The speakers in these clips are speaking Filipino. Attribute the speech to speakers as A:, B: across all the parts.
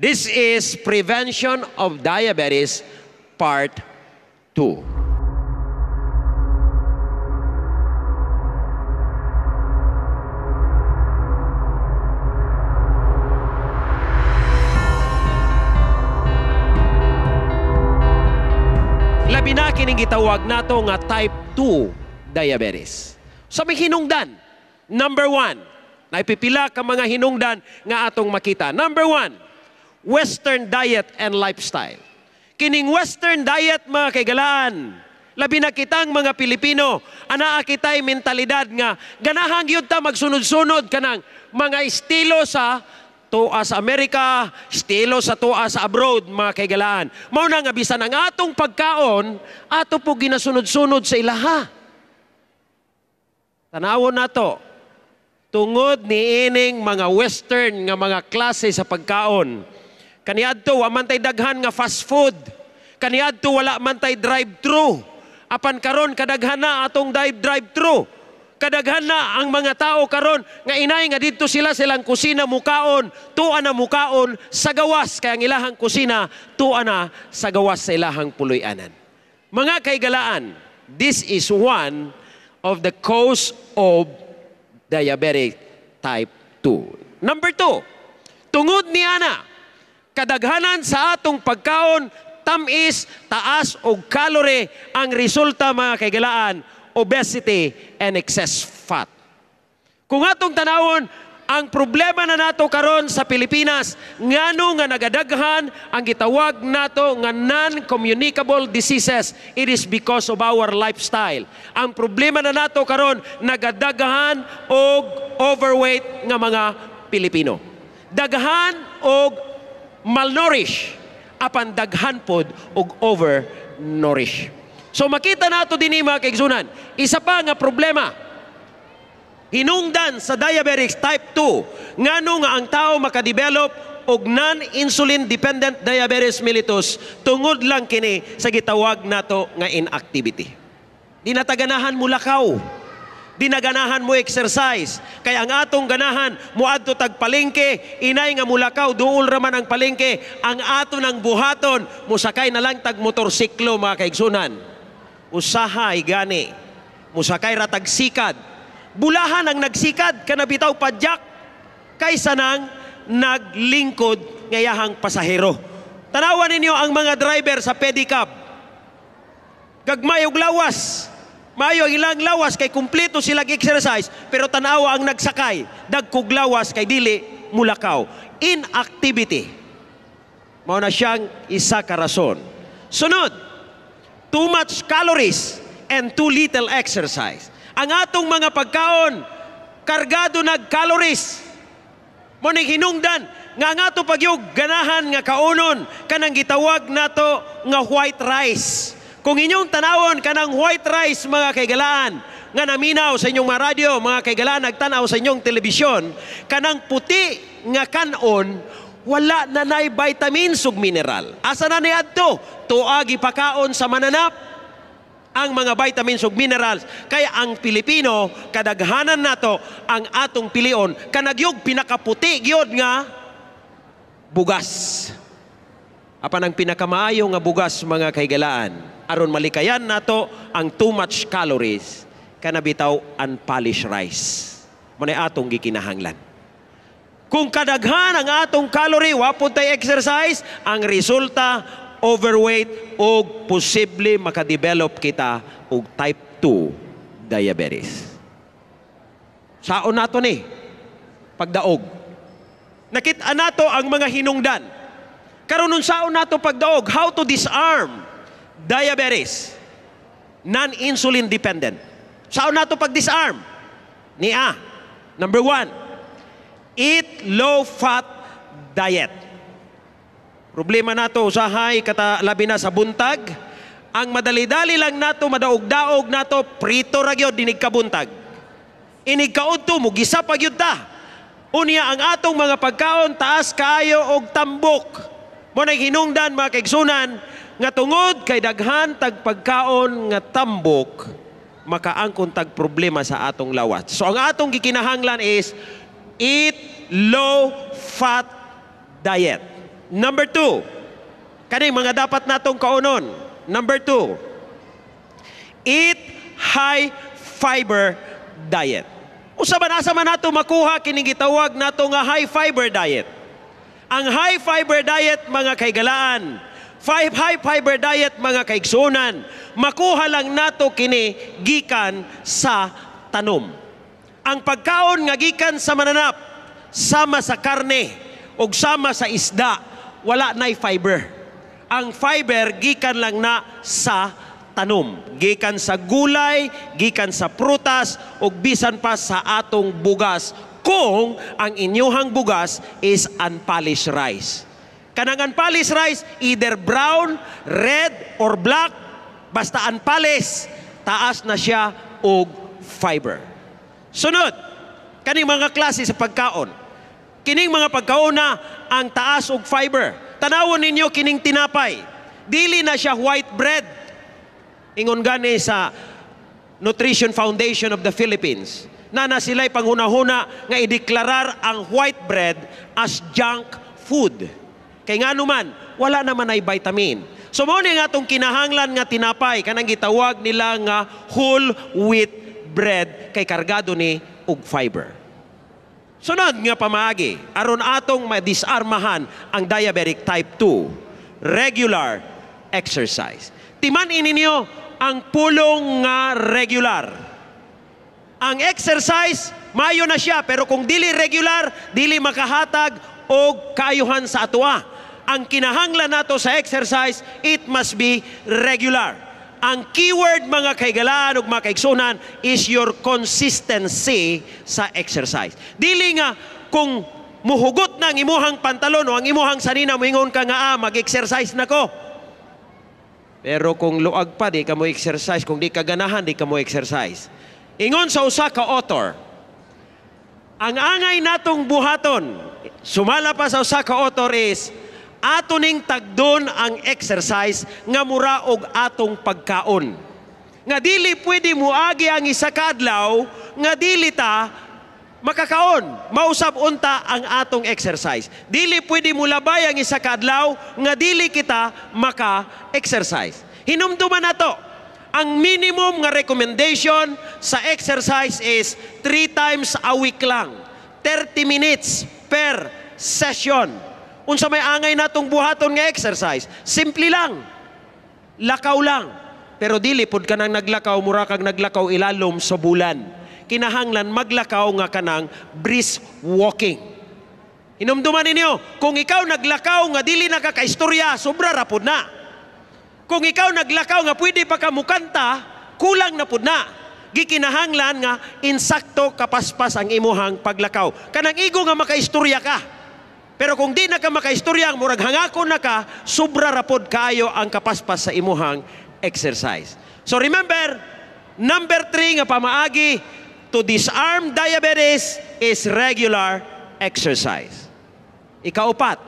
A: This is Prevention of Diabetes, Part 2. Labi na kining gitawag nato nga type 2 diabetes. Sa may hinungdan, number 1, naipipila ka mga hinungdan nga atong makita. Number 1, Western diet and lifestyle. Kining Western diet, mga kaigalaan, labi na kitang mga Pilipino, anaa kitay mentalidad nga ganahang yun ta magsunod-sunod kanang mga estilo sa tuwa sa Amerika, estilo sa tuwa sa abroad, mga kaigalaan. Mao na nga bisan ang atong pagkaon, ato po ginasunod-sunod sa ilaha. Tanawon nato, tungod ni ining mga Western nga mga klase sa pagkaon. Kaniadto wa man tay daghan nga fast food. Kaniadto wala man tay drive-thru. Apan karon kadaghan na atong drive-thru. Kadaghan na ang mga tao karon nga inay nga didto sila silang kusina mukaon, tuwa na mukaon sa gawas kaya ang ilahang kusina tuwa na sa gawas sa ilahang puloy-anan. Mga kaigalaan, this is one of the cause of diabetic type 2. Number 2, tungod ni ana, kadaghanan sa atong pagkaon tamis, taas og calorie ang resulta, mga kaigalaan, obesity and excess fat. Kung atong tanawon, ang problema na nato karon sa Pilipinas, ngano nga nagadaghan ang gitawag nato nga non-communicable diseases, it is because of our lifestyle. Ang problema na nato karon, nagadaghan og overweight nga mga Pilipino. Daghan og malnourished, apan daghan pod og overnourished. So makita nato dinhi, mga kaigsunan, isa pa nga problema, hinungdan sa diabetes type 2, ngano nga ang tao makadevelop og non-insulin dependent diabetes mellitus tungod lang kini sa gitawag nato nga inactivity. Di nataganahan mo lakaw, di naganahan mo exercise, kaya ang atong ganahan muadto tag palengke, inay nga mulakaw duol raman ang palengke, ang ato ng buhaton musakay na lang tag motorsiklo, mga kaigsunan. Usahay gani, musakay ratag sikad. Bulahan ang nagsikad, kanabitaw padyak, kaysa nang naglingkod ngayahang pasahero. Tanawan ninyo ang mga driver sa pedicab. Gagmayog lawas, mayo ilang lawas kay kumpleto sila exercise, pero tanawa ang nagsakay, dagkog lawas kay dili mulakaw. Inactivity. Mao na siyang isa ka rason. Sunod, too much calories and too little exercise. Ang atong mga pagkaon, kargado nag-calories. Mo ning hinungdan, nga ang ato pagyog ganahan nga kaunon, kanang gitawag nato nga white rice. Kung inyong tanawon kanang white rice, mga kaigalaan, nga naminaw sa inyong mga radyo, mga kaigalaan, nagtanaw sa inyong telebisyon, kanang puti nga kanon, wala na nay vitamins ug mineral. Asa na ni adto? Tuagi pakaon sa mananap ang mga vitamins ug minerals. Kaya ang Pilipino, kadaghanan nato ang atong pilion kanagyog pinakaputi gyud nga bugas. Apan ang pinakamaayo nga bugas, mga kaigalaan, aron malikayan nato ang too much calories, kanabitaw unpolished rice. Manay atong gikinahanglan. Kung kadaghan ang atong calorie, wapod tay exercise, ang resulta, overweight o posible makadevelop kita og type 2 diabetes. Saon nato ni pagdaog. Nakita nato ang mga hinungdan. Karon nun saon nato pagdaog, how to disarm diabetes, non-insulin dependent. Saon nato pag-disarm? Niya, number 1, eat low-fat diet. Problema nato usahay labi na sa buntag. Ang madali-dali lang nato, madaog-daog nato, prito ra gyud dinig kabuntag. Inig kaudto mo gisa pa gyud ta. Unya ang atong mga pagkaon taas kaayo og tambok. Mo nay hinungdan, mga kaigsunan, nga tungod kay daghan tag pagkaon nga tambok, makaangkon tag problema sa atong lawas. So ang atong gikinahanglan is eat low-fat diet. Number 2, kaning mga dapat natong kaunon. Number 2, eat high fiber diet. Usa man asa man nato makuha kining gitawag nato nga high fiber diet. Ang high fiber diet, mga kaigalaan, high fiber diet, mga kaigsunan, makuha lang nato kini gikan sa tanom. Ang pagkaon nga gikan sa mananap, sama sa karne o sama sa isda, wala na'y fiber. Ang fiber gikan lang na sa tanom, gikan sa gulay, gikan sa prutas, o bisan pa sa atong bugas, kung ang inyuhang bugas is unpolished rice. Kanang unpolished rice, either brown, red, or black, basta unpolished, taas na siya og fiber. Sunod, kaning mga klase sa pagkaon. Kining mga pagkaon na ang taas og fiber. Tanawon ninyo kining tinapay. Dili na siya white bread. Ingon gani sa Nutrition Foundation of the Philippines, na sila'y panghuna-huna nga ideklarar ang white bread as junk food. Kay nga naman, wala naman ay vitamin. So mo ni nga itong kinahanglan nga tinapay, kanang gitawag nila nga whole wheat bread, kay kargado ni og fiber. Sunod nga pamaagi, aron atong madisarmahan ang diabetic type 2, regular exercise. Timan-in ninyo ang pulong nga regular. Ang exercise, mayo na siya, pero kung dili regular, dili makahatag o kaayuhan sa atua. Ang kinahanglan nato sa exercise, it must be regular. Ang keyword, mga kaigalaan ug mga kaigsunan, is your consistency sa exercise. Dili nga kung muhugot na ang imuhang pantalon o ang imuhang sanina, moingon ka nga, mag-exercise na ko. Pero kung luag pa, di ka mo exercise. Kung di ka ganahan, di ka mo exercise. Ingon sa usa ka author, ang angay natong buhaton, sumala pa sa usa ka author, is ato ning tagdon ang exercise nga mura og atong pagkaon. Nga dili pwede muagi ang isa ka adlaw nga dili ta makakaon. Mausab unta ang atong exercise. Dili pwede mulabay ang isa ka adlaw nga dili kita maka-exercise. Hinumduman nato. Ang minimum nga recommendation sa exercise is 3 times a week lang. 30 minutes per session. Unsa may angay natong buhaton nga exercise? Simple lang. Lakaw lang. Pero dili pud ka nang naglakaw, mura kag naglakaw ilalom sa bulan. Kinahanglan maglakaw nga kanang brisk walking. Hinumduman ninyo, kung ikaw naglakaw nga dili nakakaistorya, sobra ra pud na. Kung ikaw naglakaw nga pwede pa ka mukanta, kulang na pud na. Gikinahanglan nga insakto kapaspas ang imuhang paglakaw. Kanang igo nga makaistorya ka. Pero kung di na ka makaistorya, murag hangako na ka, sobra ra pud kaayo ang kapaspas sa imuhang exercise. So remember, number 3 nga pamaagi to disarm diabetes is regular exercise. Ikaupat,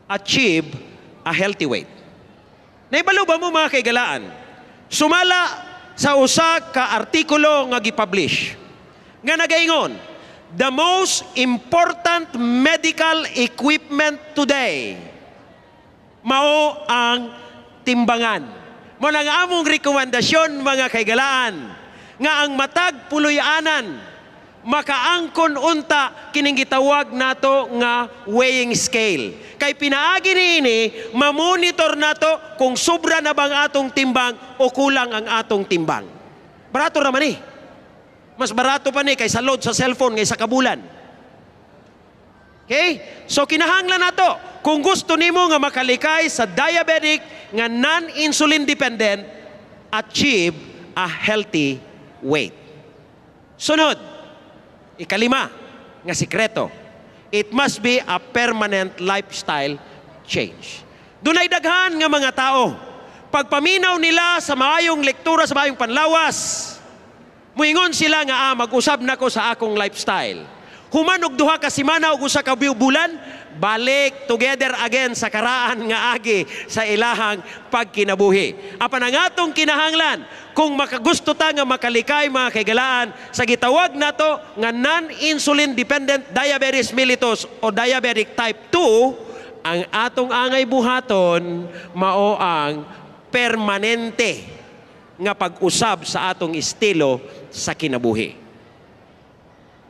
A: achieve a healthy weight. Naibalo ba mo, mga kaigalaan? Sumala sa usa ka artikulo nga gipublish nga nagaingon, the most important medical equipment today mao ang timbangan. Mo nang among rekomendasyon, mga kaigalaan, nga ang matag puloy-anan makaangkon unta kining gitawag nato nga weighing scale. Kay pinaagi niini, mamonitor nato kung sobra na bang atong timbang o kulang ang atong timbang. Barato raman ni. Mas barato pa ni kaysa load sa cellphone ngay sa kabulan. Okay? So kinahanglan nato, kung gusto nimo nga makalikay sa diabetic nga non-insulin dependent, achieve a healthy weight. Sunod, ikalima nga sikreto, it must be a permanent lifestyle change. Dunay daghan nga mga tao, pagpaminaw nila sa maayong lektura, sa maayong panlawas, muingon sila nga, mag-usab na ko sa akong lifestyle. Human og 2 ka semana og 1 ka bulan, balik together again sa karaan nga agi sa ilahang pagkinabuhi. Apan ang atong kinahanglan, kung makagusto ta nga makalikay, mga kaigalaan, sa gitawag nato nga non-insulin dependent diabetes mellitus o diabetic type 2, ang atong angay buhaton mao ang permanente nga pag-usab sa atong estilo sa kinabuhi.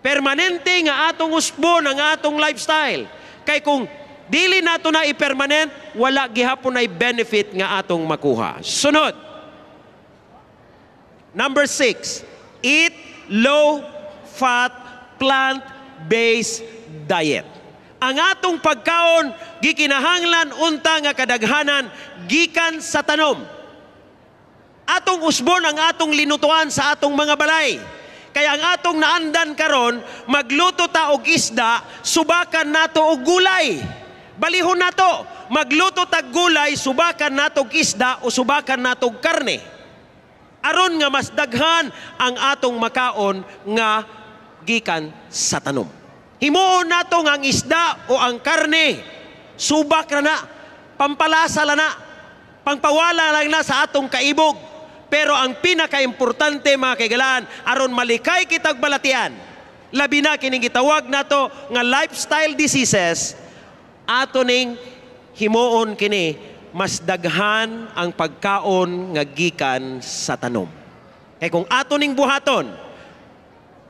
A: Permanente nga atong usbon ang atong lifestyle. Kay kung dili nato na i-permanent, wala gihapon ay benefit nga atong makuha. Sunod. Number 6, eat low-fat, plant-based diet. Ang atong pagkaon, gikinahanglan unta nga kadaghanan, gikan sa tanom. Atong usbon ang atong linutuan sa atong mga balay. Kaya ang atong naandan karon, magluto ta og isda, subakan nato og gulay. Balihon nato, magluto ta gulay, subakan nato og isda o subakan nato og karne. Aron nga mas daghan ang atong makaon nga gikan sa tanom. Himuon nato nga ang isda o ang karne, subak ra na, pampalasa la na, pangpawala lang na sa atong kaibog. Pero ang pinaka-importante mga kaigalaan, aron malikay kitag balatian, labi na kining gitawag nato nga lifestyle diseases, ato ning himuon kini mas daghan ang pagkaon nga gikan sa tanom. Kay kung ato ning buhaton,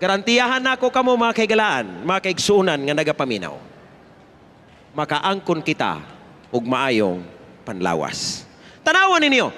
A: garantiyahan nako kamo mga kaigalaan, mga kaigsunan nga nagapaminaw, makaangkon kita og maayong panlawas. Tanawan ninyo,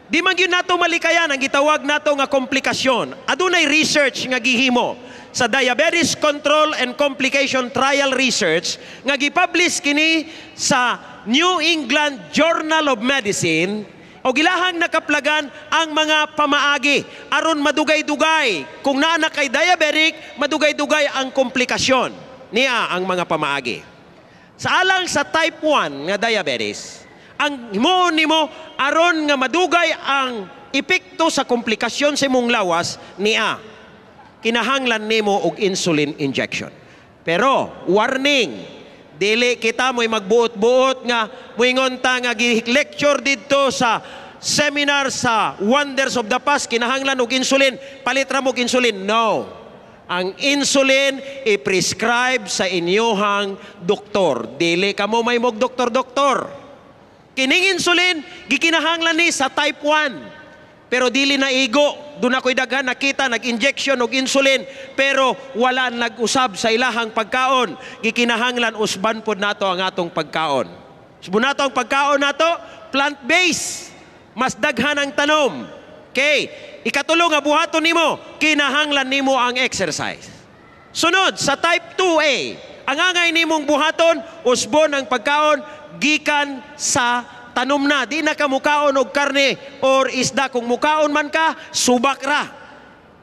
A: di man gyud nato malikayan ang gitawag nato nga komplikasyon. Adunay research nga gihimo sa Diabetes Control and Complication Trial Research nga gipublish kini sa New England Journal of Medicine o gilahang nakaplagan ang mga pamaagi aron madugay-dugay. Kung naa na kay diabetic, madugay-dugay ang komplikasyon niya ang mga pamaagi. Sa alang sa type 1 nga diabetes, ang himuon nimo aron nga madugay ang epekto sa komplikasyon sa imong lawas niya, kinahanglan nimo og insulin injection. Pero warning, dili kita mo'y magbuot-buot nga moingon ta nga gi-lecture didto sa seminar sa Wonders of the Past, kinahanglan og insulin, palit ra mo og insulin. No. Ang insulin i-prescribe sa inyohang doktor. Dili ka mo may mog doktor-doktor. Kining insulin gikinahanglan ni sa type 1. Pero dili na igo, doon ako'y daghan nakita, nag-injection og insulin, pero wala nag-usab sa ilahang pagkaon. Gikinahanglan usban pod nato ang atong pagkaon. Usban nato ang pagkaon nato, plant-based. Mas daghan ang tanom. Okay, ikatulo nga buhaton nimo, kinahanglan nimo ang exercise. Sunod, sa type 2A, ang angay nimong buhaton, usbon ang pagkaon, gikan sa tanom na, di na ka mukaon og karne or isda. Kung mukaon man ka, subak ra.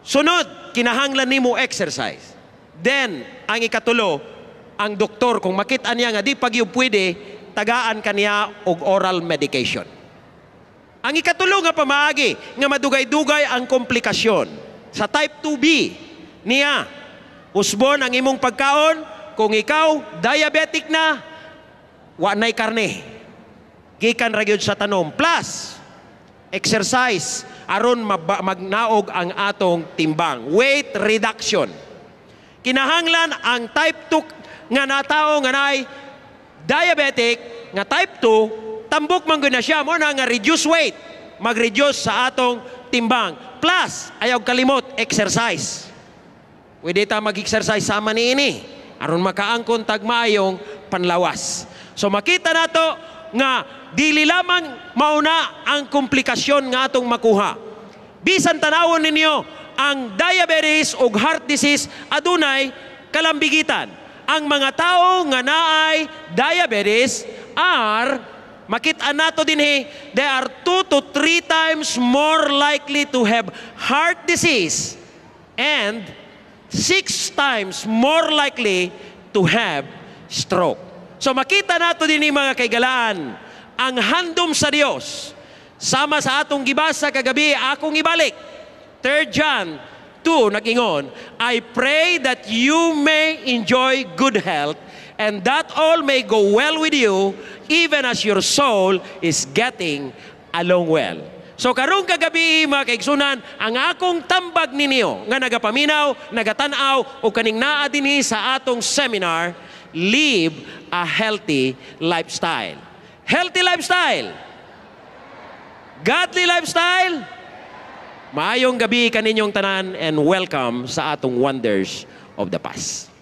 A: Sunod, kinahanglan nimo exercise. Then, ang ikatulo, ang doktor, kung makita niya nga di pagyud pwede, tagaan kaniya og oral medication. Ang ikatulo nga pamaagi, nga madugay-dugay ang komplikasyon. Sa type 2B, niya, usbon ang imong pagkaon, kung ikaw, diabetic na, wa na'y karne. Gikan ra gyud sa tanom. Plus, exercise aron magnaog ang atong timbang. Weight reduction. Kinahanglan ang type 2 nga natao nga naay diabetic nga type 2, tambok man gyud na siya mo na nga reduce weight, mag-reduce sa atong timbang. Plus, ayaw kalimot exercise. Pwede ta mag-exercise sama niini aron makaangkon tag maayong panlawas. So makita nato nga dili lamang mauna ang komplikasyon nga atong makuha. Bisan tanawon ninyo, ang diabetes o heart disease adunay kalambigitan. Ang mga tao nga naay diabetes are, makita nato dinhi, they are 2 to 3 times more likely to have heart disease and 6 times more likely to have stroke. So makita nato dinhi mga kaigalaan, ang handom sa Dios, sama sa atong gibasa kagabi, akong ibalik. 3 John 2 nag-ingon, I pray that you may enjoy good health and that all may go well with you, even as your soul is getting along well. So karong kagabi mga kaigsunan, ang akong tambag ninyo nga nagapaminaw, nagatanaw o kaning naa dinhi sa atong seminar, live a healthy lifestyle. Healthy lifestyle. Godly lifestyle. Maayong gabi kaninyong tanan and welcome sa atong Wonders of the Past.